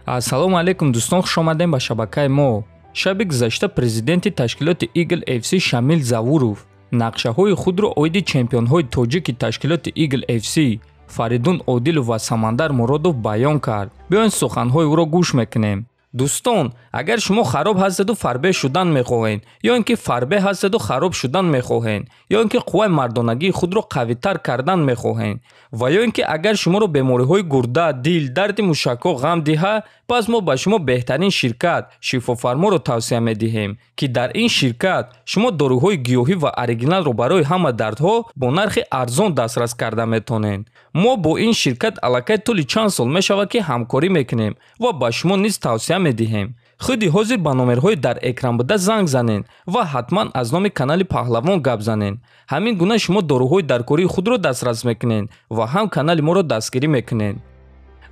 Ассалому алейкум дӯстон, хуш омадем ба шабакаи мо. Шаби гузашта президенти ташкилоти Eagle FC Шамил Завуров нақшаҳои худро оиди чемпионҳои тоҷики ташкилоти Eagle FC Фаридун Одилов ва Самандар Муродов баён кард. Биёин суханҳои ӯро гӯш мекунем. Дӯстон, агар шумо хароб ҳастеду фарбеҳ шудан мехоҳед, ё ин ки фарбеҳ ҳастеду хароб шудан мехоҳед, ё ин ки қувваи мардонагии худро қавитар кардан мехоҳед, ва ё ин ки агар шуморо бемориҳои гурда, дил, дарди мушакҳо ғам диҳад, пас мо ба шумо беҳтарин ширкат Шифофарморо тавсия медиҳем, ки дар ин ширкат шумо доруҳои гиёҳӣ ва оригиналро барои ҳама дардҳо бо нархи арзон дастрас карда метонед. Мо бо ин ширкат аллакай тӯли чанд сол мешавад ки ҳамкорӣ мекунем ва ба шумо низ тавсия медиҳем. Худи ҳозир ба номерҳои дар экран буда занг занед ва ҳатман аз номи канали Паҳлавон гап занед. Ҳамин гуна шумо доруҳои даркории худро дастрас мекунед ва ҳам канали моро дастгирӣ мекунед.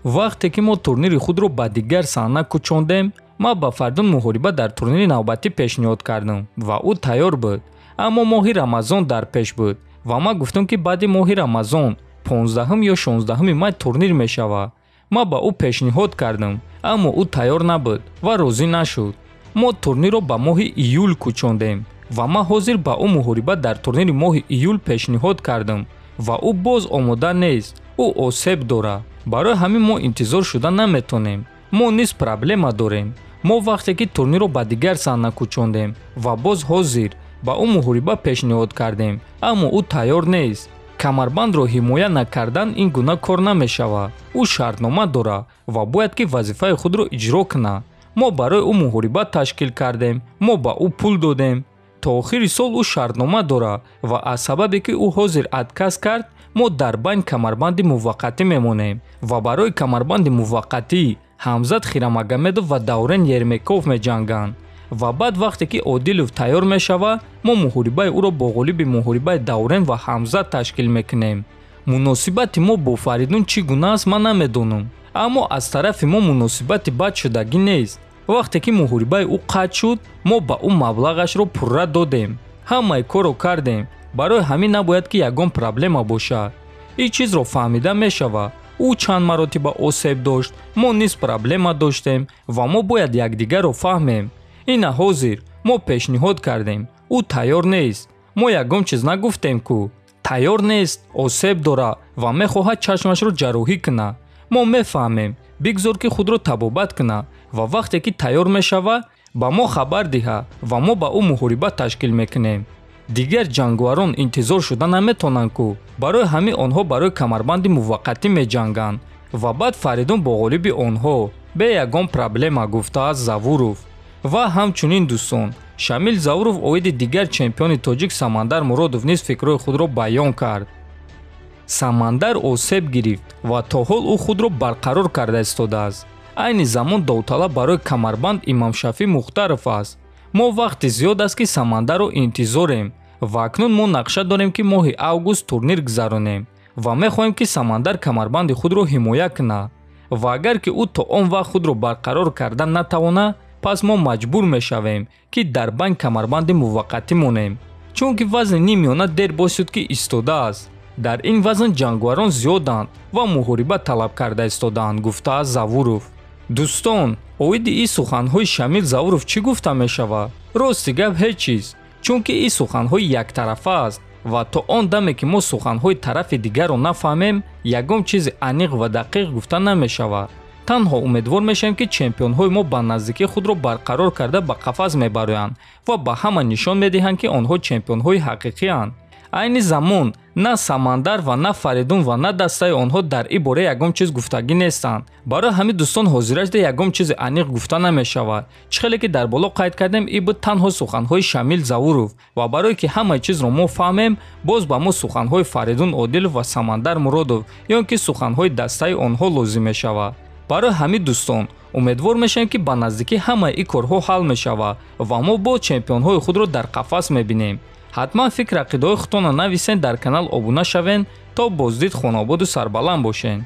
Вақте ки мо турнири худро ба дигар саҳна кӯчондем, ман ба Фаридун муҳориба дар турнири навбатӣ пешниҳод кардам ва ӯ тайёр буд. Аммо моҳи Рамазон дар пеш буд ва ман гуфтам ки баъди моҳи Рамазон 15 ё 16 май турнир мешавад. Ман ба ӯ пешниҳод кардам, аммо ӯ тайёр набуд ва розӣ нашуд. Мо турнирро ба моҳи июл кӯчондем ва ман ҳозир ба ӯ муҳориба дар турнири моҳи июл пешниҳод кардам ва ӯ боз омода нест. ӯ осеб дорад. Барои ҳамин мо интизор шуда наметонем. Мо низ проблема дорем. Мо вақте ки турнирро ба дигар саҳна кӯчондем ва боз ҳозир ба ӯ муҳориба пешниҳод кардем, аммо ӯ тайёр нест. Камарбандро ҳимоя накардан ин гуна кор намешавад. Ӯ шартнома дорад ва бояд ки вазифаи худро иҷро кунад. Мо барои ӯ муҳориба ташкил кардем, мо ба ӯ пул додем. То охири сол ӯ шартнома дорад ва аз сабабе ки ӯ ҳозир отказ кард, мо дар байн камарбанди муваққатӣ мемонем ва барои камарбанди муваққатӣ Ҳамзат Хирамагомедов ва Даврен Ермеков меҷанганд. Ва баъд вақте ки Одилов тайёр мешавад, мо муҳорибаи ӯро бо ғолиби муҳорибаи Даврен ва Ҳамзат ташкил мекунем. Муносибати мо бо Фаридун чӣ гуна аст ман намедонам, аммо аз тарафи мо муносибати бадшудагӣ нест. Вақте ки муҳорибаи ӯ қатъ шуд, мо ба ӯ маблағашро пурра додем. Ҳамаи корро кардем. Барои ҳамин набояд ки ягон проблема бошад. ин чизро фаҳмида мешавад. ӯ чанд маротиба осеб дошт, мо низ проблема доштем ва мо бояд якдигарро фаҳмем. Ина ҳозир мо пешниҳод кардем. ӯ тайёр нест. Мо ягон чиз нагуфтем ку. Тайёр нест, осеб дорад ва мехоҳад чашмашро ҷарроҳӣ кунад. Мо мефаҳмем. Бигзор ки худро табобат кунад ва вақте ки тайёр мешавад, ба мо хабар диҳад ва мо ба ӯ муҳориба ташкил мекунем. Дигар ҷангварон интизор шуда наметонанд ку. Барои ҳамин онҳо барои камарбанди муваққатӣ меҷанганд ва баъд Фаридун бо ғолиби онҳо бе ягон проблема гуфтааст Завуров. Ва ҳамчунин дӯстон, Шамил Завуров оиди дигар чемпиони тоҷик Самандар Муродов низ фикрҳои худро баён кард. Самандар осеб гирифт ва то ҳол ӯ худро барқарор карда истодааст. Айни замон довталаб барои камарбанд Имомшафӣ Мухтаров аст. Мо вақти зиёд аст ки Самандарро интизорем ва акнун мо нақша дорем ки моҳи август турнир гузаронем ва мехоҳем ки Самандар камарбанди худро ҳимоя кунад. Ва агар ки ӯ то он вақт худро барқарор карда натавонад, пас мо маҷбур мешавем ки дар байн камарбанди муваққатӣ монем. Чунки вазни нимёна дер бос шуд ки истодааст. Дар ин вазн ҷангварон зиёданд ва муҳориба талаб карда истодаанд, гуфтааст Завуров. Дӯстон, оиди ин суханҳои Шамил Завуров чӣ гуфта мешавад? Рости гап ҳеҷ чиз, чунки ин суханҳои яктарафа аст ва то он даме ки мо суханҳои тарафи дигарро нафаҳмем, ягон чизи аниқ ва дақиқ гуфта намешавад. Танҳо умедвор мешавем ки чемпионҳои мо ба наздикии худро барқарор карда ба қафас мебароянд ва ба ҳама нишон медиҳанд ки онҳо чемпионҳои ҳақиқианд. Айни замон на Самандар ва на Фаридун ва на дастаи онҳо дар ин бора ягон чиз гуфтагӣ нестанд. Барои ҳамин дӯстон ҳозирашда ягон чизи аниқ гуфта намешавад. Чӣ хеле ки дар боло қайд кардем, ин буд танҳо суханҳои Шамил Завуров ва барое ки ҳамаи чизро мо фаҳмем, боз ба мо суханҳои Фаридун Одилов ва Самандар Муродов ё ин ки суханҳои дастаи онҳо лозим мешавад. Барои ҳамин дӯстон, умедвор мешавем ки ба наздикӣ ҳамаи ин корҳо ҳал мешавад ва мо бо чемпионҳои худро дар қафас мебинем. ҳатман фикр ақидаҳои худтонро нависен, дар канал обуна шавен то боздид хонободу сарбаланд бошен.